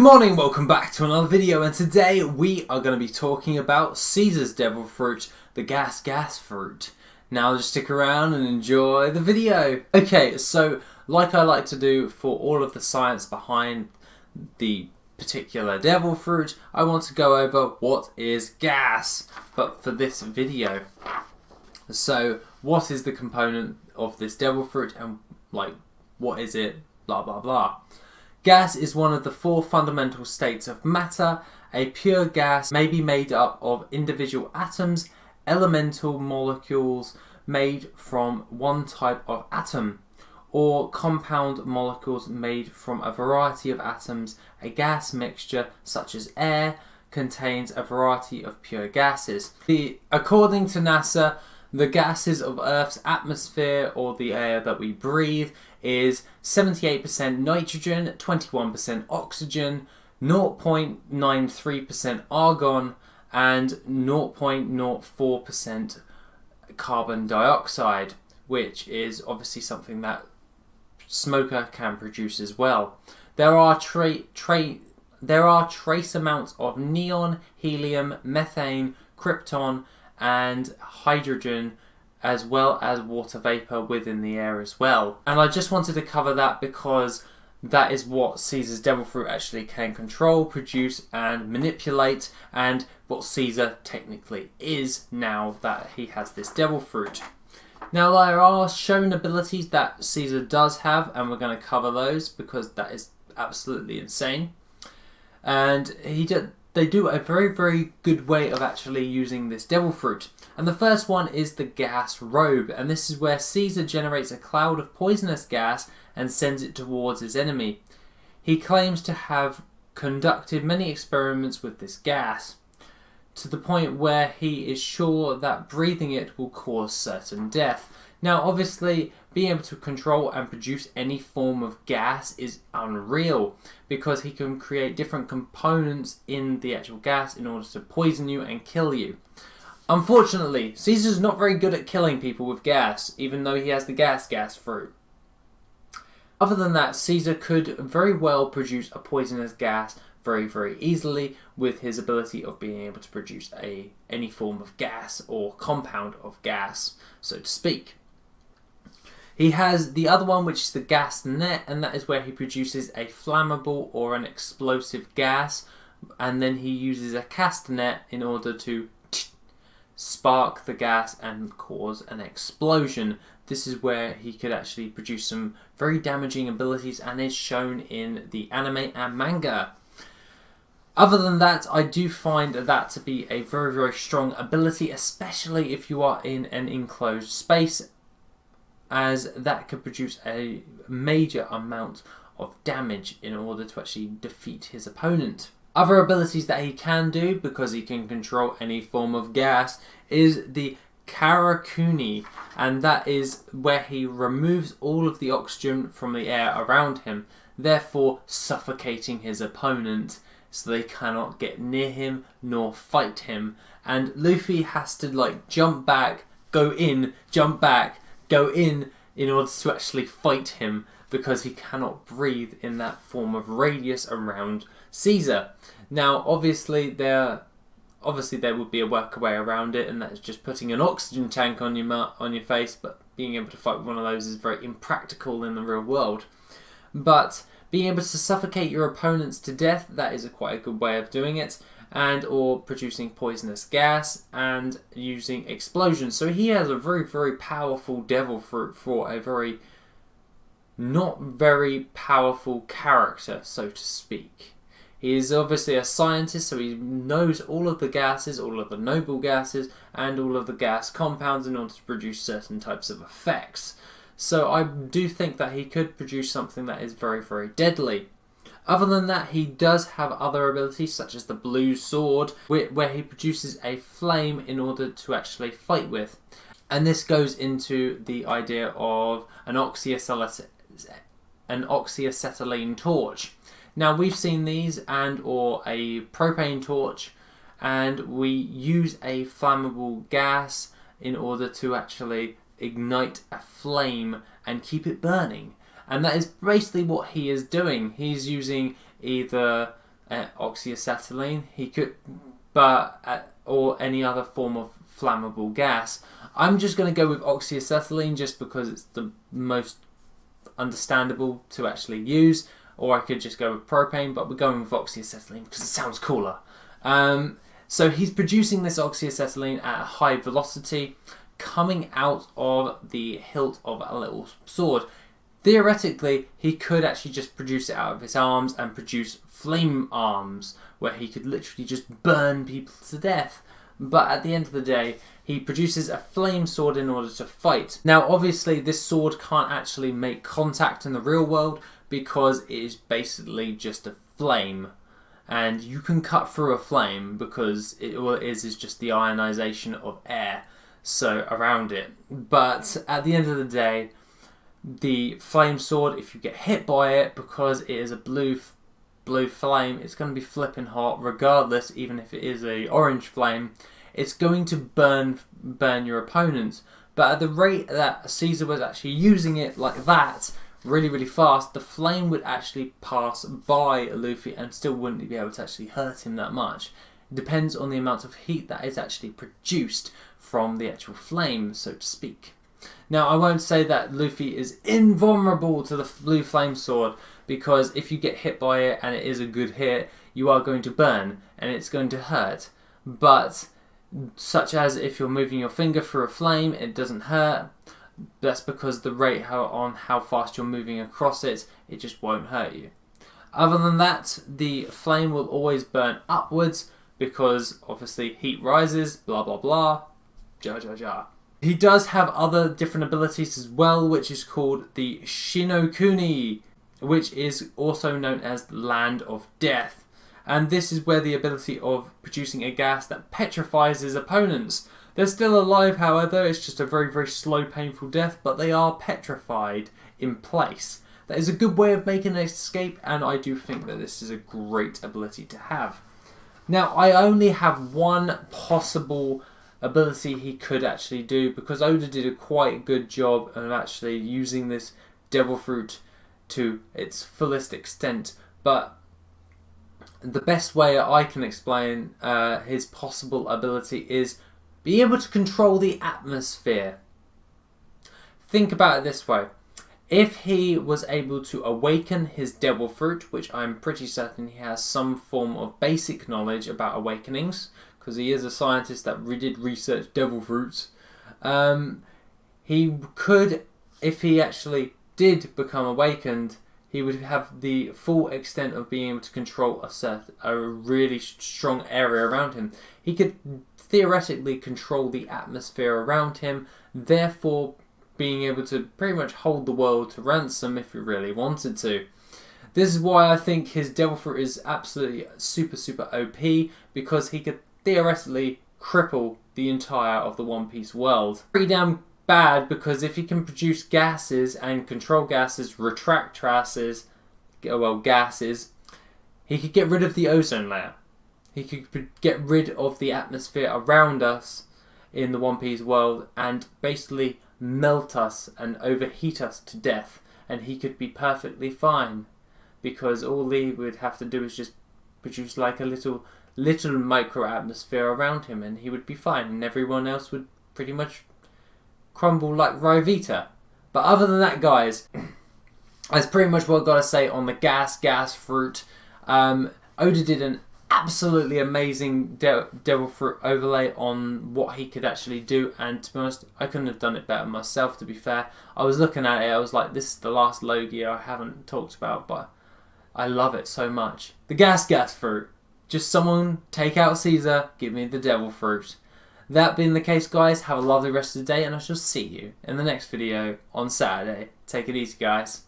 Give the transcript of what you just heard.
Good morning, welcome back to another video, and today we are going to be talking about Caesar's devil fruit, the gas fruit. Now just stick around and enjoy the video. Okay, so like I like to do for all of the science behind the particular devil fruit, I want to go over what is gas, but for this video. So what is the component of this devil fruit and like what is it, blah blah blah. Gas is one of the four fundamental states of matter. A pure gas may be made up of individual atoms, elemental molecules made from one type of atom, or compound molecules made from a variety of atoms. A gas mixture, such as air, contains a variety of pure gases. According to NASA, the gases of Earth's atmosphere, or the air that we breathe, is 78% nitrogen, 21% oxygen, 0.93% argon, and 0.04% carbon dioxide, which is obviously something that smoker can produce as well. There are trace amounts of neon, helium, methane, krypton, and hydrogen, as well as water vapor within the air as well. And I just wanted to cover that because that is what Caesar's devil fruit actually can control, produce and manipulate, and what Caesar technically is now that he has this devil fruit. Now there are shown abilities that Caesar does have, and we're going to cover those because that is absolutely insane. And they do a very, very good way of actually using this devil fruit. And the first one is the Gas Robe, and this is where Caesar generates a cloud of poisonous gas and sends it towards his enemy. He claims to have conducted many experiments with this gas, to the point where he is sure that breathing it will cause certain death. Now obviously, being able to control and produce any form of gas is unreal, because he can create different components in the actual gas in order to poison you and kill you. Unfortunately, Caesar's not very good at killing people with gas, even though he has the gas fruit. Other than that, Caesar could very well produce a poisonous gas very, very easily with his ability of being able to produce any form of gas or compound of gas, so to speak. He has the other one, which is the gas net, and that is where he produces a flammable or an explosive gas, and then he uses a castanet in order to spark the gas and cause an explosion. This is where he could actually produce some very damaging abilities and is shown in the anime and manga. Other than that, I do find that to be a very, very strong ability, especially if you are in an enclosed space, as that could produce a major amount of damage in order to actually defeat his opponent. Other abilities that he can do, because he can control any form of gas, is the Karakuni, and that is where he removes all of the oxygen from the air around him, therefore suffocating his opponent so they cannot get near him nor fight him. And Luffy has to jump back, go in, jump back, go in order to actually fight him, because he cannot breathe in that form of radius around Caesar. Now obviously there would be a way around it, and that is just putting an oxygen tank on your face, but being able to fight with one of those is very impractical in the real world. But being able to suffocate your opponents to death, that is quite a good way of doing it, and or producing poisonous gas and using explosions. So he has a very, very powerful devil fruit for a very not very powerful character, so to speak. He is obviously a scientist, so he knows all of the gases, all of the noble gases, and all of the gas compounds in order to produce certain types of effects. So I do think that he could produce something that is very, very deadly. Other than that, he does have other abilities, such as the Blue Sword, where he produces a flame in order to actually fight with. And this goes into the idea of an oxyacetylene torch. Now we've seen these, and or a propane torch, and we use a flammable gas in order to actually ignite a flame and keep it burning. And that is basically what he is doing. He's using either oxyacetylene. He could, or any other form of flammable gas. I'm just going to go with oxyacetylene just because it's the most understandable to actually use, or I could just go with propane, but we're going with oxyacetylene because it sounds cooler. So he's producing this oxyacetylene at a high velocity, coming out of the hilt of a little sword. Theoretically, he could actually just produce it out of his arms and produce flame arms, where he could literally just burn people to death. But at the end of the day, he produces a flame sword in order to fight. Now, obviously, this sword can't actually make contact in the real world because it is basically just a flame. And you can cut through a flame because all it is just the ionization of air around it. But at the end of the day, the flame sword, if you get hit by it, because it is a blue flame, it's going to be flipping hot regardless. Even if it is a orange flame, it's going to burn your opponents. But at the rate that Caesar was actually using it like that, really, really fast, the flame would actually pass by Luffy and still wouldn't be able to actually hurt him that much. It depends on the amount of heat that is actually produced from the actual flame, so to speak. Now, I won't say that Luffy is invulnerable to the blue flame sword, because if you get hit by it and it is a good hit, you are going to burn and it's going to hurt. But such as if you're moving your finger through a flame, it doesn't hurt. That's because the rate on how fast you're moving across it, it just won't hurt you. Other than that, the flame will always burn upwards because obviously heat rises, blah blah blah, ja ja ja. He does have other different abilities as well, which is called the Shinokuni, which is also known as Land of Death. And this is where the ability of producing a gas that petrifies his opponents. They're still alive, however, it's just a very, very slow, painful death, but they are petrified in place. That is a good way of making an escape, and I do think that this is a great ability to have. Now, I only have one possible ability he could actually do, because Oda did a quite good job of actually using this devil fruit to its fullest extent, but the best way I can explain his possible ability is be able to control the atmosphere. Think about it this way. If he was able to awaken his devil fruit, which I'm pretty certain he has some form of basic knowledge about awakenings, because he is a scientist that did research devil fruits, he could, if he actually did become awakened, he would have the full extent of being able to control a really strong area around him. He could theoretically control the atmosphere around him, therefore being able to pretty much hold the world to ransom if he really wanted to. This is why I think his devil fruit is absolutely super, super OP, because he could theoretically cripple the entire of the One Piece world. Pretty damn bad, because if he can produce gases and control gases, retract gases, he could get rid of the ozone layer. He could get rid of the atmosphere around us in the One Piece world and basically melt us and overheat us to death, and he could be perfectly fine, because all he would have to do is just produce like a little micro atmosphere around him, and he would be fine, and everyone else would pretty much crumble like Rivita. But other than that, guys, that's pretty much what I've got to say on the gas fruit. Oda did an absolutely amazing devil fruit overlay on what he could actually do, and to be honest, I couldn't have done it better myself, to be fair. I was looking at it, I was like, this is the last Logia I haven't talked about, but I love it so much. The gas fruit. Just someone take out Caesar, give me the devil fruit. That being the case, guys, have a lovely rest of the day, and I shall see you in the next video on Saturday. Take it easy, guys.